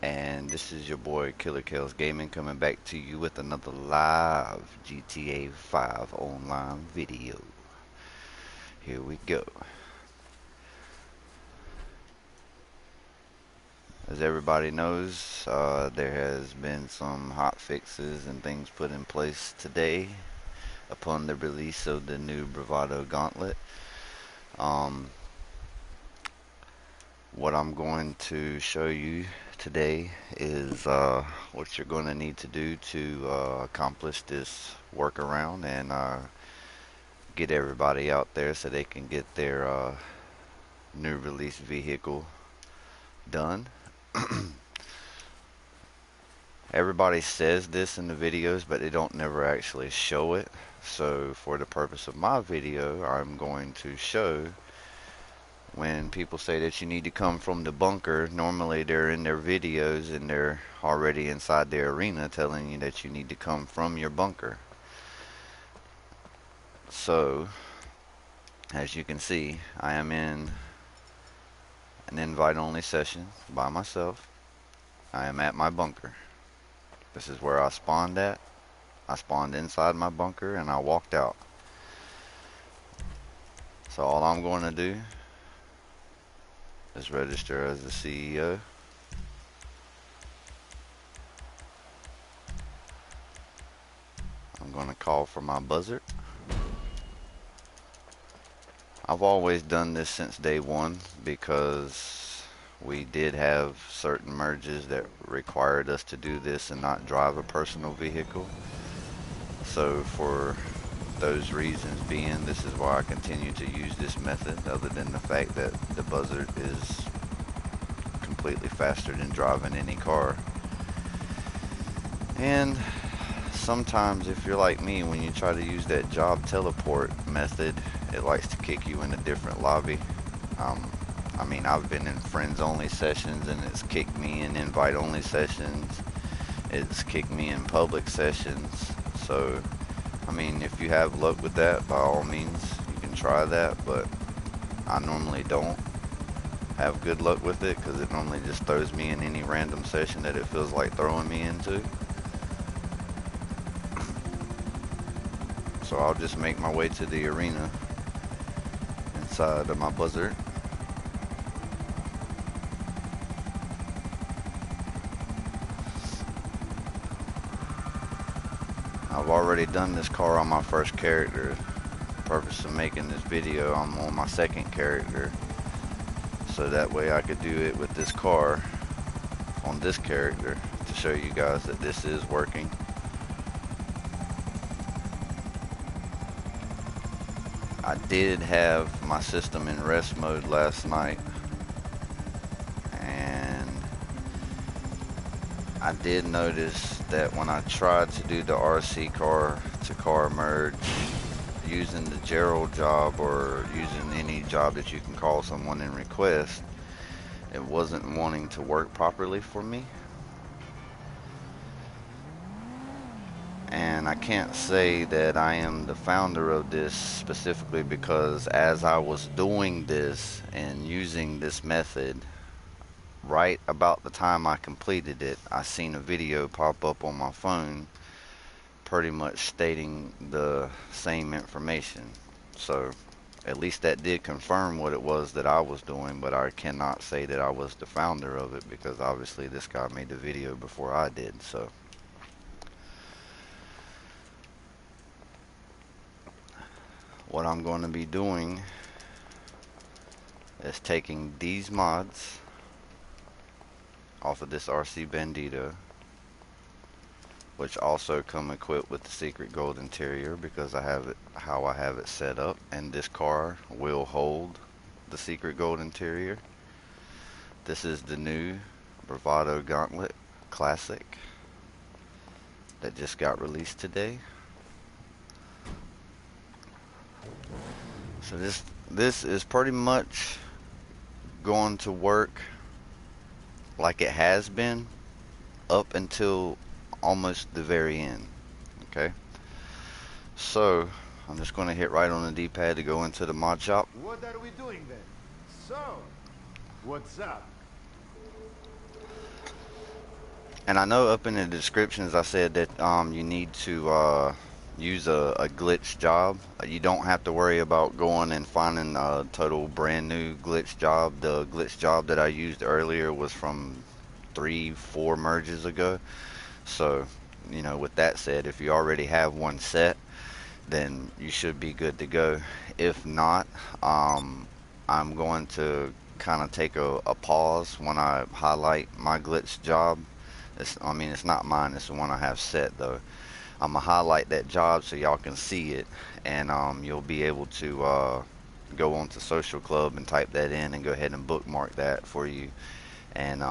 And this is your boy Killer Kales Gaming coming back to you with another live GTA 5 online video. Here we go. As everybody knows, there has been some hot fixes and things put in place today upon the release of the new Bravado Gauntlet. Um, what I'm going to show you today is what you're going to need to do to accomplish this workaround and get everybody out there so they can get their new release vehicle done. Everybody says this in the videos, but they don't never actually show it. So for the purpose of my video, I'm going to show when people say that you need to come from the bunker. Normally they're in their videos and they're already inside the arena telling you that you need to come from your bunker. So as you can see, I am in an invite only session by myself. I am at my bunker. This is where I spawned at. I spawned inside my bunker and I walked out. So all I'm going to do is register as the CEO. I'm going to call for my buzzard. I've always done this since day one because we did have certain merges that required us to do this and not drive a personal vehicle. So for those reasons being, this is why I continue to use this method, other than the fact that the buzzard is completely faster than driving any car. And sometimes if you're like me, when you try to use that job teleport method, it likes to kick you in a different lobby. I mean, I've been in friends only sessions and it's kicked me in invite only sessions. It's kicked me in public sessions. So I mean, if you have luck with that, by all means you can try that, but I normally don't have good luck with it because it normally just throws me in any random session that it feels like throwing me into. So I'll just make my way to the arena inside of my buzzard. I've already done this car on my first character. The purpose of making this video, I'm on my second character, so that way I could do it with this car on this character to show you guys that this is working. I did have my system in rest mode last night, and I did notice that when I tried to do the RC car to car merge using the Gerald job or using any job that you can call someone in request, it wasn't wanting to work properly for me. And I can't say that I am the founder of this specifically because as I was doing this and using this method, right about the time I completed it, I seen a video pop up on my phone pretty much stating the same information. So at least that did confirm what it was that I was doing, but I cannot say that I was the founder of it because obviously this guy made the video before I did. So what I'm going to be doing is taking these mods off of this RC Bandito, which also come equipped with the secret gold interior because I have it how I have it set up, and this car will hold the secret gold interior. This is the new Bravado Gauntlet Classic that just got released today. So this is pretty much going to work like it has been up until almost the very end. Okay, so I'm just going to hit right on the D-pad to go into the mod shop. What are we doing then? So, what's up? And I know up in the descriptions I said that you need to use a glitch job. You don't have to worry about going and finding a total brand new glitch job. The glitch job that I used earlier was from 3, 4 merges ago. So, with that said, if you already have one set, then you should be good to go. If not, I'm going to kind of take a pause when I highlight my glitch job. I mean, it's not mine, it's the one I have set though. I'm gonna highlight that job so y'all can see it, and you'll be able to go onto Social Club and type that in and go ahead and bookmark that for you, and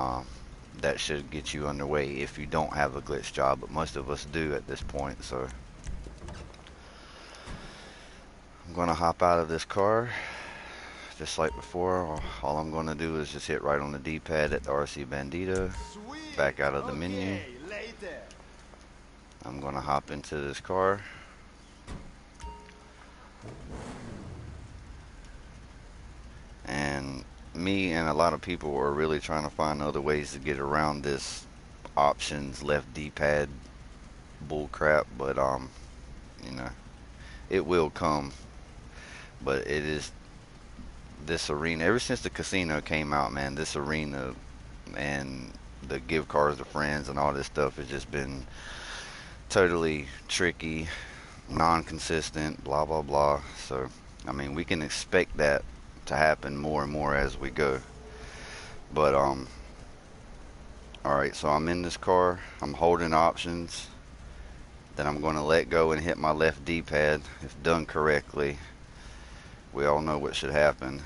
that should get you underway if you don't have a glitch job, but most of us do at this point. So I'm gonna hop out of this car just like before. All I'm gonna do is just hit right on the D-pad at the RC Bandito, back out of the menu. I'm gonna hop into this car. And me and a lot of people are really trying to find other ways to get around this options left D-pad bull crap, but you know, it will come. But it is this arena, ever since the casino came out, man, this arena and the give cars to friends and all this stuff has just been totally tricky, non-consistent, blah blah blah. So I mean, we can expect that to happen more and more as we go. But alright, so I'm in this car, I'm holding options, then I'm going to let go and hit my left D-pad. If done correctly, we all know what should happen.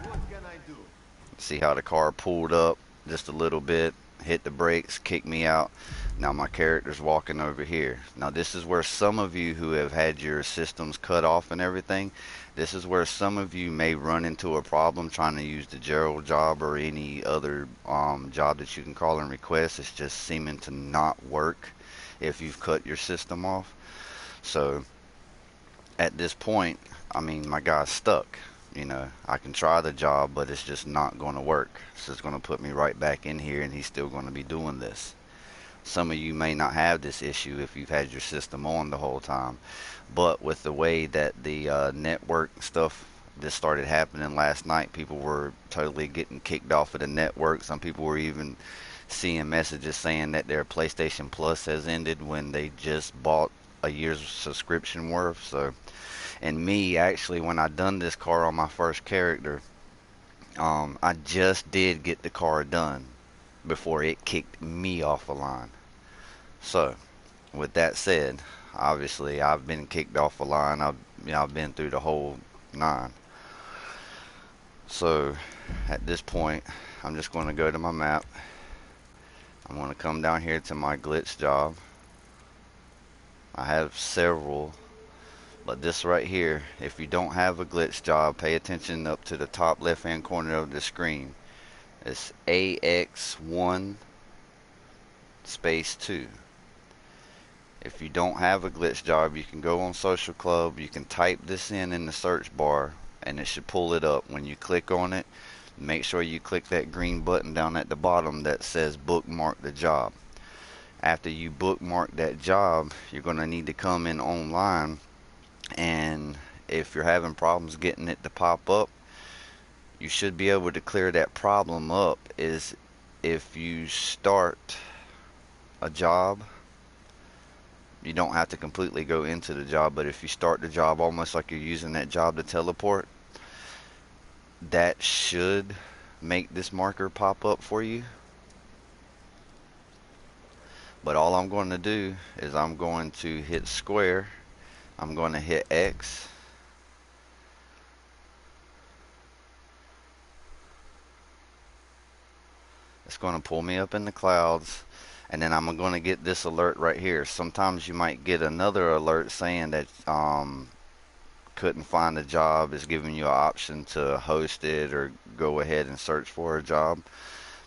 What can I do? See how the car pulled up just a little bit, hit the brakes, kicked me out. Now my character's walking over here. Now this is where some of you who have had your systems cut off and everything, this is where some of you may run into a problem trying to use the Gerald job or any other job that you can call and request. It's just seeming to not work if you've cut your system off. So at this point, I mean, my guy's stuck. I can try the job, but it's just not going to work. So it's going to put me right back in here, and he's still going to be doing this. Some of you may not have this issue if you've had your system on the whole time, but with the way that the network stuff this started happening last night, people were totally getting kicked off of the network. Some people were even seeing messages saying that their PlayStation Plus has ended when they just bought a year's subscription worth. So, and me actually, when I done this car on my first character, I just did get the car done before it kicked me off the line. So, with that said, obviously I've been kicked off the line. I've been through the whole nine. So, at this point, I'm just going to go to my map. I'm going to come down here to my glitch job. I have several, but this right here, if you don't have a glitch job, pay attention up to the top left hand corner of the screen. It's AX1 space 2. If you don't have a glitch job, you can go on Social Club, you can type this in the search bar, and it should pull it up. When you click on it, make sure you click that green button down at the bottom that says bookmark the job. After you bookmark that job, you're going to need to come in online, and if you're having problems getting it to pop up, you should be able to clear that problem up. Is if you start a job, you don't have to completely go into the job, but if you start the job almost like you're using that job to teleport, that should make this marker pop up for you. But all I'm going to do is I'm going to hit square, I'm going to hit X, it's going to pull me up in the clouds, and then I'm going to get this alert right here. Sometimes you might get another alert saying that couldn't find a job. It's giving you an option to host it or go ahead and search for a job.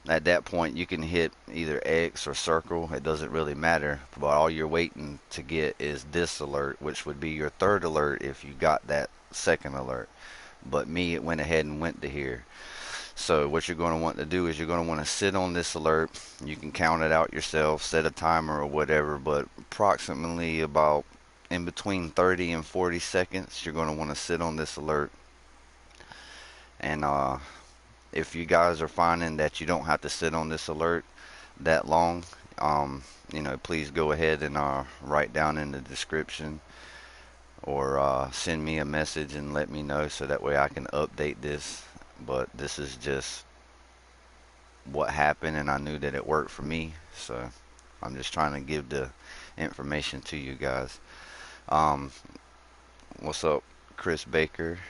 At that point, you can hit either X or circle. It doesn't really matter, but all you're waiting to get is this alert, which would be your third alert if you got that second alert. But me, it went ahead and went to here. So what you're going to want to do is you're going to want to sit on this alert. You can count it out yourself, set a timer or whatever, but approximately about in between 30 and 40 seconds, you're going to want to sit on this alert. And if you guys are finding that you don't have to sit on this alert that long, please go ahead and write down in the description or send me a message and let me know so that way I can update this. But this is just what happened, and I knew that it worked for me, so I'm just trying to give the information to you guys. Um, what's up, Chris Baker,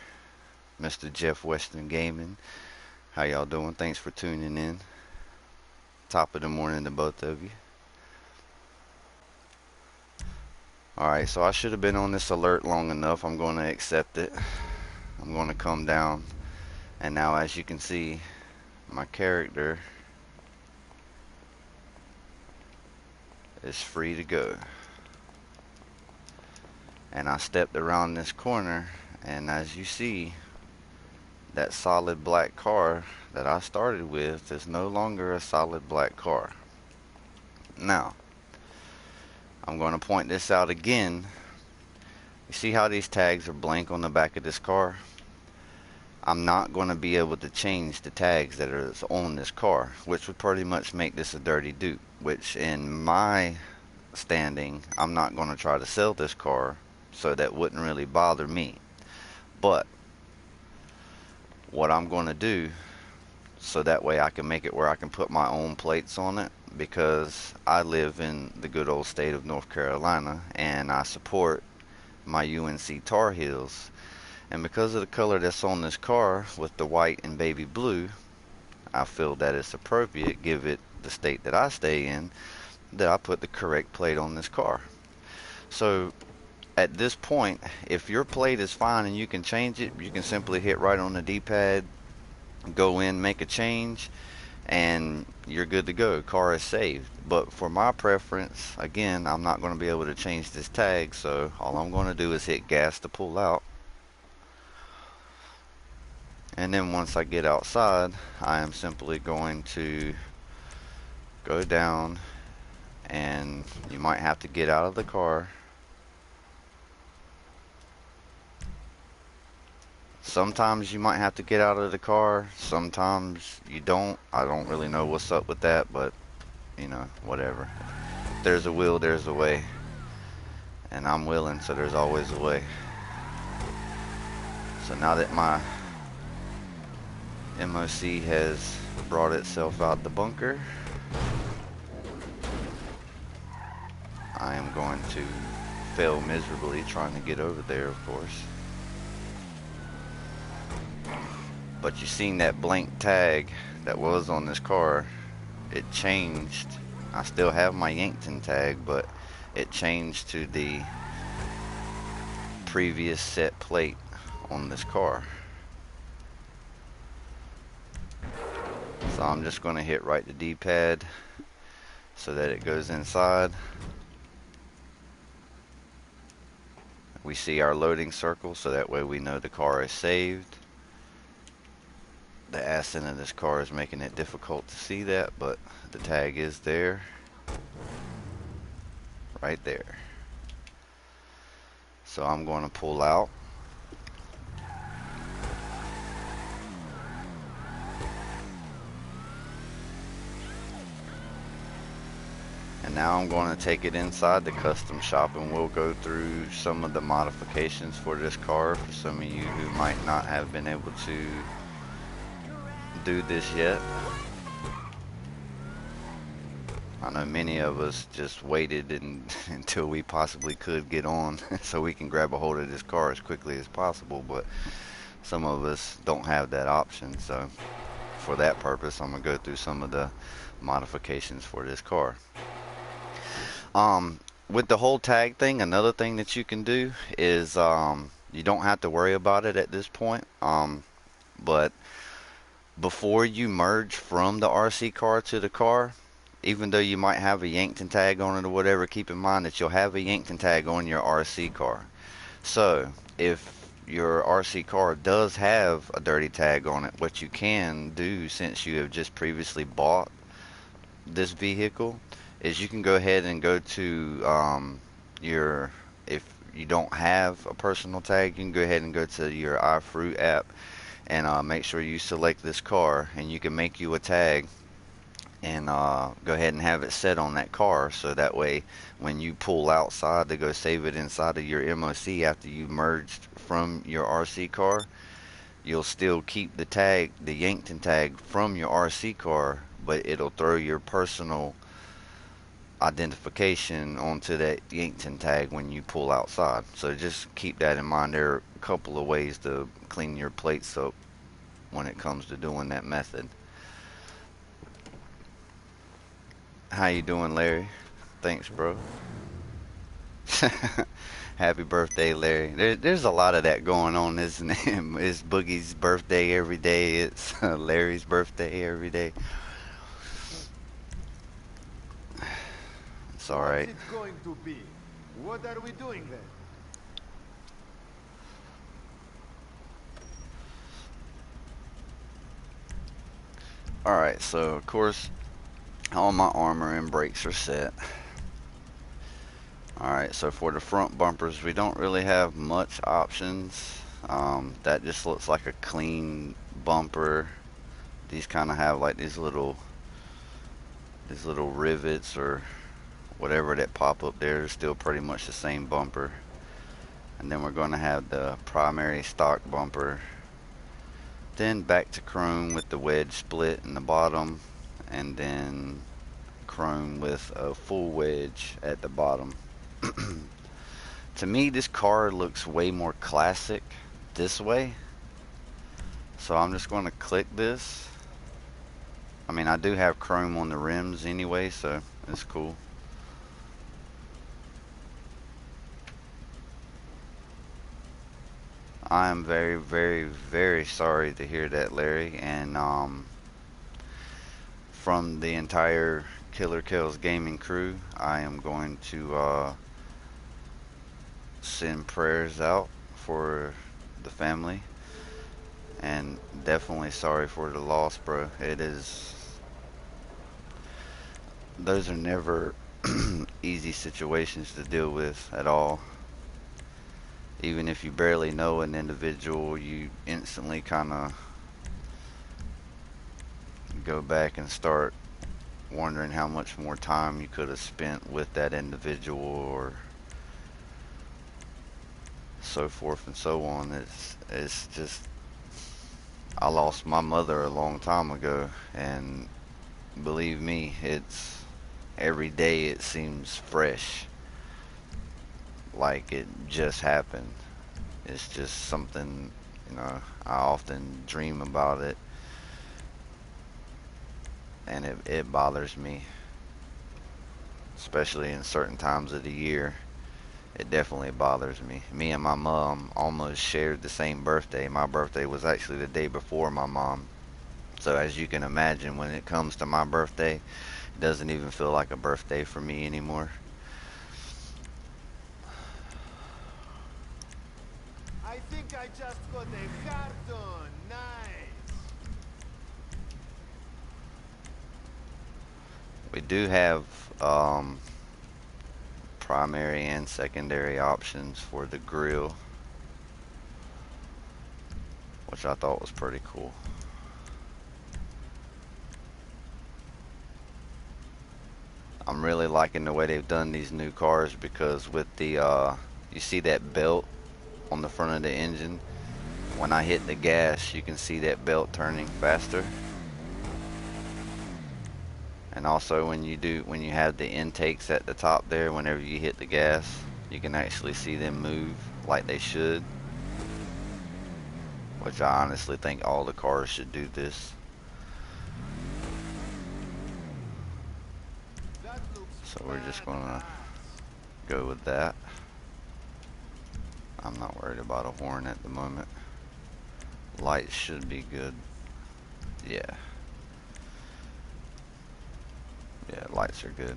Mr. Jeff Weston Gaming? How y'all doing? Thanks for tuning in. Top of the morning to both of you. Alright, so I should have been on this alert long enough. I'm going to accept it. I'm going to come down. And now, as you can see, my character is free to go. And I stepped around this corner, and as you see, that solid black car that I started with is no longer a solid black car. Now, I'm going to point this out again. You see how these tags are blank on the back of this car? I'm not going to be able to change the tags that are on this car, which would pretty much make this a dirty dupe, which in my standing, I'm not going to try to sell this car, so that wouldn't really bother me. But what I'm going to do, so that way I can make it where I can put my own plates on it, because I live in the good old state of North Carolina and I support my UNC Tar Heels, and because of the color that's on this car with the white and baby blue, I feel that it's appropriate, give it the state that I stay in, that I put the correct plate on this car. So at this point, if your plate is fine and you can change it, you can simply hit right on the D-pad, go in, make a change, and you're good to go. Car is saved. But for my preference, again, I'm not going to be able to change this tag, so all I'm going to do is hit gas to pull out. And then once I get outside, I am simply going to go down, and you might have to get out of the car. Sometimes you might have to get out of the car, sometimes you don't. I don't really know what's up with that, but whatever. If there's a will, there's a way. And I'm willing, so there's always a way. So now that my MOC has brought itself out the bunker, I am going to fail miserably trying to get over there, of course. But you seen that blank tag that was on this car, it changed. I still have my Yankton tag, but it changed to the previous set plate on this car. So I'm just going to hit right the D-pad so that it goes inside. We see our loading circle, so that way we know the car is saved. The accent of this car is making it difficult to see that, but the tag is there. Right there. So I'm going to pull out. And now I'm going to take it inside the custom shop, and we'll go through some of the modifications for this car for some of you who might not have been able to do this yet. I know many of us just waited until we possibly could get on so we can grab a hold of this car as quickly as possible, but some of us don't have that option. So for that purpose, I'm going to go through some of the modifications for this car. With the whole tag thing, another thing that you can do is you don't have to worry about it at this point, but before you merge from the RC car to the car, even though you might have a Yankton tag on it or whatever, keep in mind that you'll have a Yankton tag on your RC car. So if your RC car does have a dirty tag on it, what you can do, since you have just previously bought this vehicle, is you can go ahead and go to your, if you don't have a personal tag, you can go ahead and go to your iFruit app and make sure you select this car, and you can make you a tag and go ahead and have it set on that car, so that way when you pull outside to go save it inside of your MOC after you merged from your RC car, you'll still keep the tag, the Yankton tag from your RC car, but it'll throw your personal identification onto that Yankton tag when you pull outside. So just keep that in mind. There are a couple of ways to clean your plates up when it comes to doing that method. How you doing, Larry? Thanks, bro. Happy birthday, Larry. There's a lot of that going on, isn't it? It's Boogie's birthday every day. It's Larry's birthday every day. It's alright. What's it going to be? What are we doing then? Alright, so of course, all my armor and brakes are set. Alright, so for the front bumpers, we don't really have much options. That just looks like a clean bumper. These kind of have like these little rivets or whatever that pop up there. Is still pretty much the same bumper. And then we're going to have the primary stock bumper. Then back to chrome with the wedge split in the bottom, and then chrome with a full wedge at the bottom. To me, this car looks way more classic this way, so I'm just going to click this. I mean, I do have chrome on the rims anyway, so it's cool. I am very, very, very sorry to hear that, Larry, and from the entire Killer Kells gaming crew, I am going to send prayers out for the family, and definitely sorry for the loss, bro. It is, those are never easy situations to deal with at all. Even if you barely know an individual, you instantly kind of go back and start wondering how much more time you could have spent with that individual, or so forth and so on. It's just, I lost my mother a long time ago, and believe me, it's every day it seems fresh, like it just happened. It's just something, you know, I often dream about it, and it bothers me, especially in certain times of the year. It definitely bothers me. Me and my mom almost shared the same birthday. My birthday was actually the day before my mom. So as you can imagine, when it comes to my birthday, it doesn't even feel like a birthday for me anymore. I think I just got a carton. Nice. We do have primary and secondary options for the grill, which I thought was pretty cool. I'm really liking the way they've done these new cars, because with the you see that belt on the front of the engine, when I hit the gas you can see that belt turning faster. And also when you have the intakes at the top there, whenever you hit the gas, you can actually see them move like they should, which I honestly think all the cars should do this. That looks So we're just gonna badass. go with that. I'm not worried about a horn at the moment. Lights should be good. Yeah. Yeah, lights are good.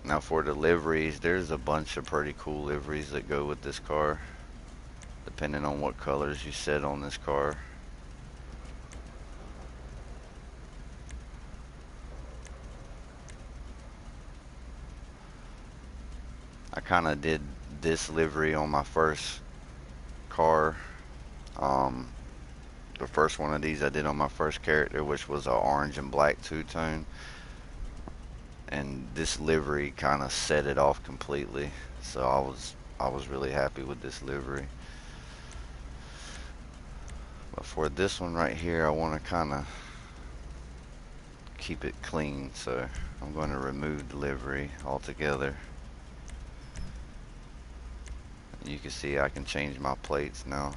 Now for the liveries, there's a bunch of pretty cool liveries that go with this car, depending on what colors you set on this car. I kind of did this livery on my first car. Um, the first one of these I did on my first character, which was a orange and black two-tone. And this livery kind of set it off completely. So I was really happy with this livery. But for this one right here, I want to kind of keep it clean. So I'm going to remove the livery altogether. You can see I can change my plates now.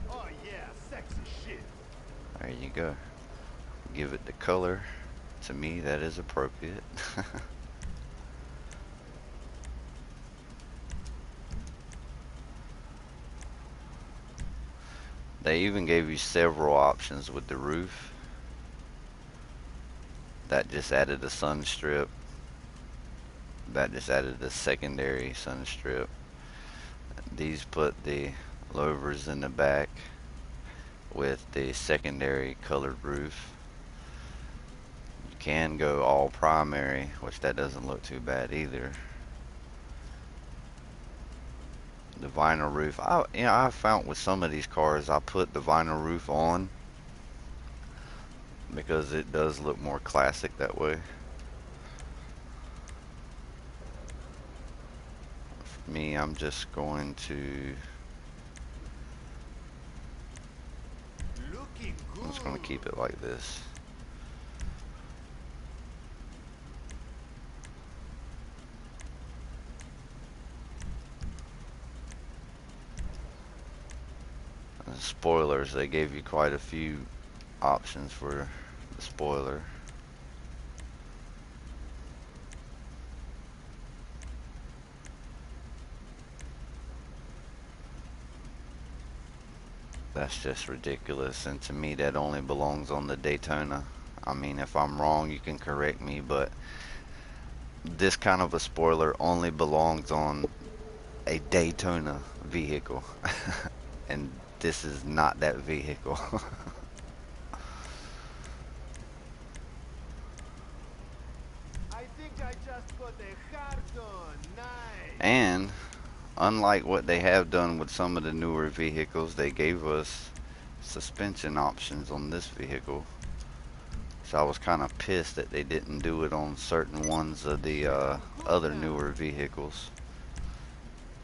Oh yeah, sexy shit. There you go. Give it the color. To me, that is appropriate. They even gave you several options with the roof. That just added a sun strip. That just added a secondary sun strip. These put the louvers in the back with the secondary colored roof. You can go all primary, which that doesn't look too bad either. The vinyl roof, I found with some of these cars, I put the vinyl roof on because it does look more classic that way. For me, I'm just going to Looking I'm just going to keep good. it like this. And the spoilers, they gave you quite a few options for the spoiler. That's just ridiculous, and to me that only belongs on the Daytona. I mean, if I'm wrong, you can correct me, but this kind of a spoiler only belongs on a Daytona vehicle. And this is not that vehicle. I think I just got a hard on. Nice. And unlike what they have done with some of the newer vehicles, they gave us suspension options on this vehicle. So I was kind of pissed that they didn't do it on certain ones of the Cool other now. newer vehicles,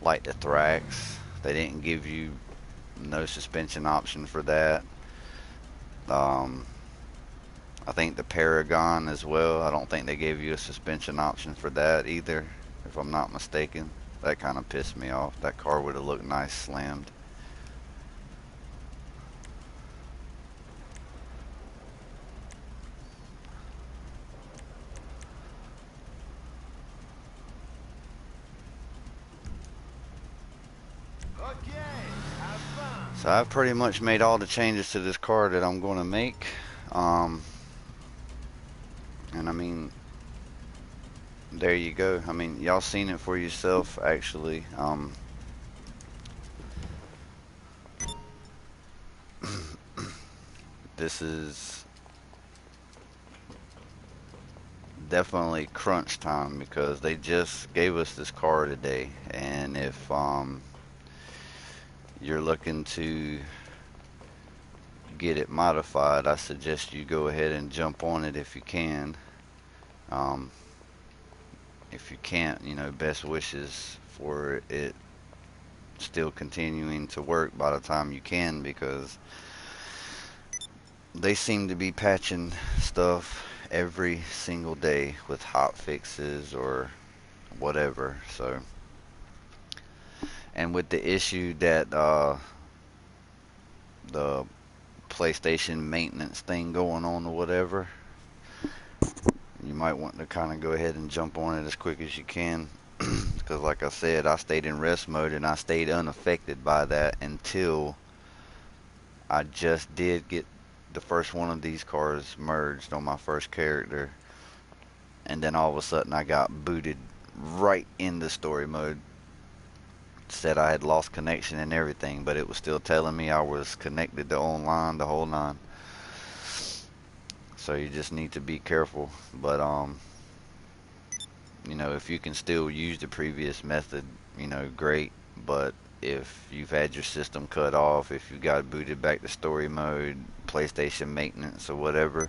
like the Thrax. They didn't give you no suspension option for that. Um, I think the Paragon as well. I don't think they gave you a suspension option for that either, if I'm not mistaken. That kind of pissed me off. That car would have looked nice slammed. Okay, have fun. So I've pretty much made all the changes to this car that I'm going to make. Um, and I mean, there you go. I mean, y'all seen it for yourself, actually. This is definitely crunch time because they just gave us this car today. And if you're looking to get it modified, I suggest you go ahead and jump on it if you can. Um, if you can't, best wishes for it still continuing to work by the time you can, because they seem to be patching stuff every single day with hot fixes or whatever. So, and with the issue that the PlayStation maintenance thing going on or whatever, you might want to kind of go ahead and jump on it as quick as you can. Because, like I said, I stayed in rest mode and I stayed unaffected by that until I just did get the first one of these cars merged on my first character, and then all of a sudden I got booted right into story mode. Said I had lost connection and everything, but it was still telling me I was connected to online the whole nine. So you just need to be careful. But if you can still use the previous method, great. But if you've had your system cut off, if you got booted back to story mode, PlayStation maintenance or whatever,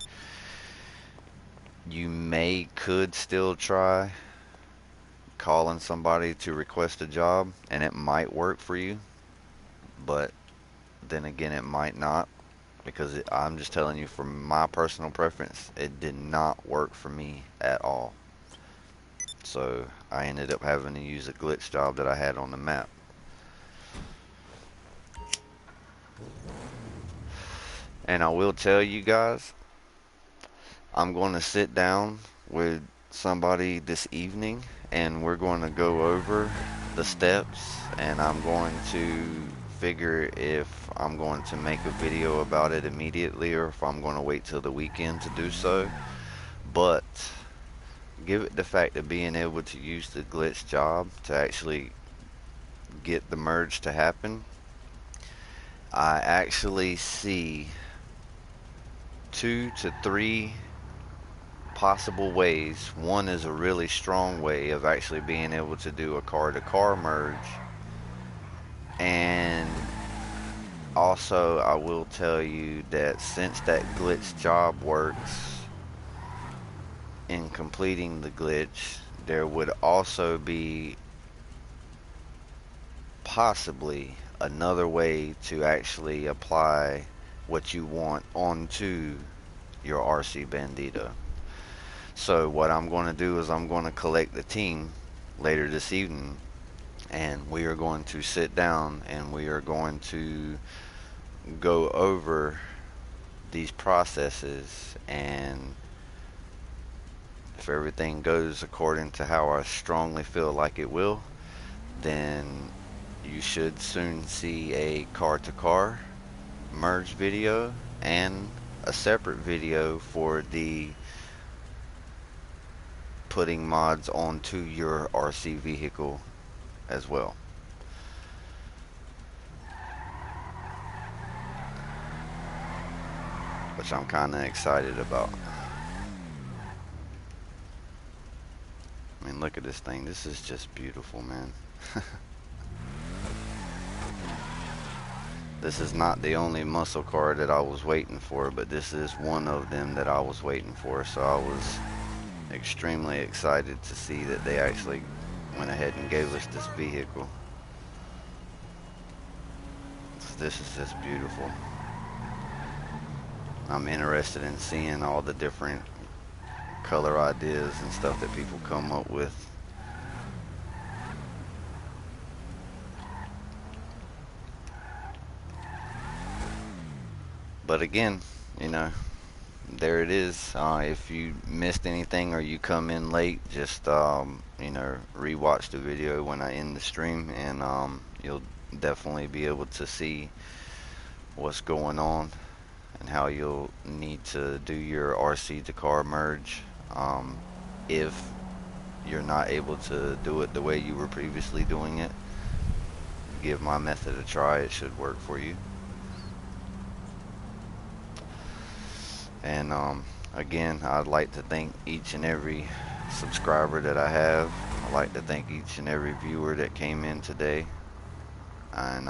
you could still try calling somebody to request a job, and it might work for you, but then again, it might not, because I'm just telling you from my personal preference, it did not work for me at all. So I ended up having to use a glitch job that I had on the map. And I will tell you guys, I'm going to sit down with somebody this evening and we're going to go over the steps, and I'm going to figure if I'm going to make a video about it immediately or if I'm going to wait till the weekend to do so. But give it the fact of being able to use the glitch job to actually get the merge to happen. I actually see 2 to 3 possible ways. One is a really strong way of actually being able to do a car-to-car merge. And also, I will tell you that since that glitch job works in completing the glitch, there would also be possibly another way to actually apply what you want onto your RC Bandito. So what I'm going to do is I'm going to collect the team later this evening, and we are going to sit down and we are going to go over these processes, and if everything goes according to how I strongly feel like it will, then you should soon see a car-to-car merge video and a separate video for the putting mods onto your RC vehicle as well. Which I'm kind of excited about. I mean, look at this thing. This is just beautiful, man. This is not the only muscle car that I was waiting for, but this is one of them that I was waiting for. So I was extremely excited to see that they actually went ahead and gave us this vehicle. This is just beautiful. I'm interested in seeing all the different color ideas and stuff that people come up with. But again, there it is. If you missed anything or you come in late, just rewatch the video when I end the stream, and you'll definitely be able to see what's going on and how you'll need to do your RC to car merge. If you're not able to do it the way you were previously doing it, give my method a try. It should work for you. And again, I'd like to thank each and every subscriber that I have. I'd like to thank each and every viewer that came in today. And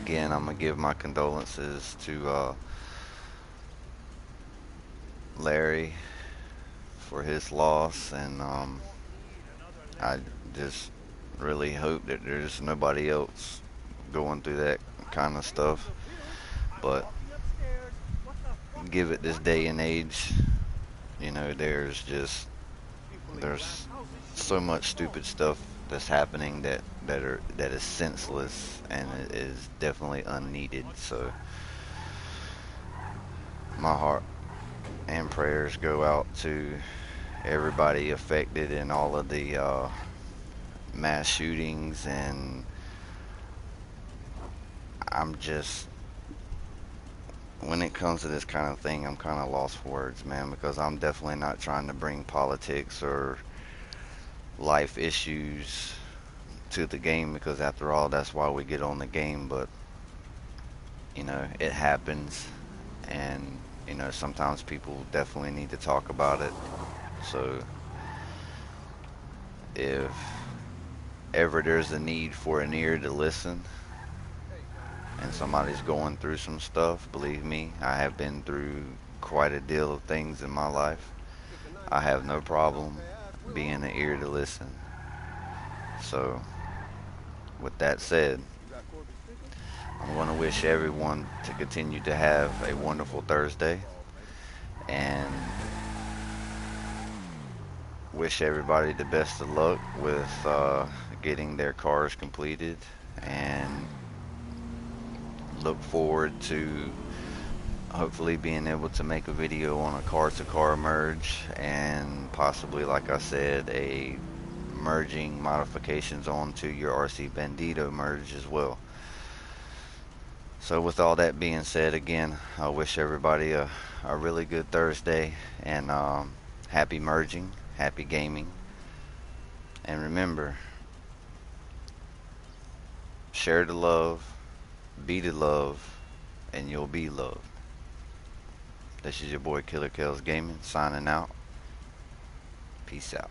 again, I'm going to give my condolences to Larry for his loss, and I just really hope that there's nobody else going through that kind of stuff. But give it this day and age, there's so much stupid stuff that's happening that is senseless, and it is definitely unneeded. So my heart and prayers go out to everybody affected in all of the mass shootings, and I'm just when it comes to this kind of thing, I'm kind of lost for words, man, because I'm definitely not trying to bring politics or life issues to the game, because after all, that's why we get on the game. But, it happens, and, sometimes people definitely need to talk about it. So, if ever there's a need for an ear to listen, and somebody's going through some stuff, believe me, I have been through quite a deal of things in my life. I have no problem being an ear to listen. So, with that said, I'm going to wish everyone to continue to have a wonderful Thursday, and wish everybody the best of luck with getting their cars completed, and look forward to hopefully being able to make a video on a car to car merge, and possibly, like I said, a merging modifications onto your RC Bandito merge as well. So with all that being said, again, I wish everybody a really good Thursday, and happy merging, happy gaming, and remember, share the love, be the love, and you'll be loved. This is your boy Killer Kells Gaming signing out. Peace out.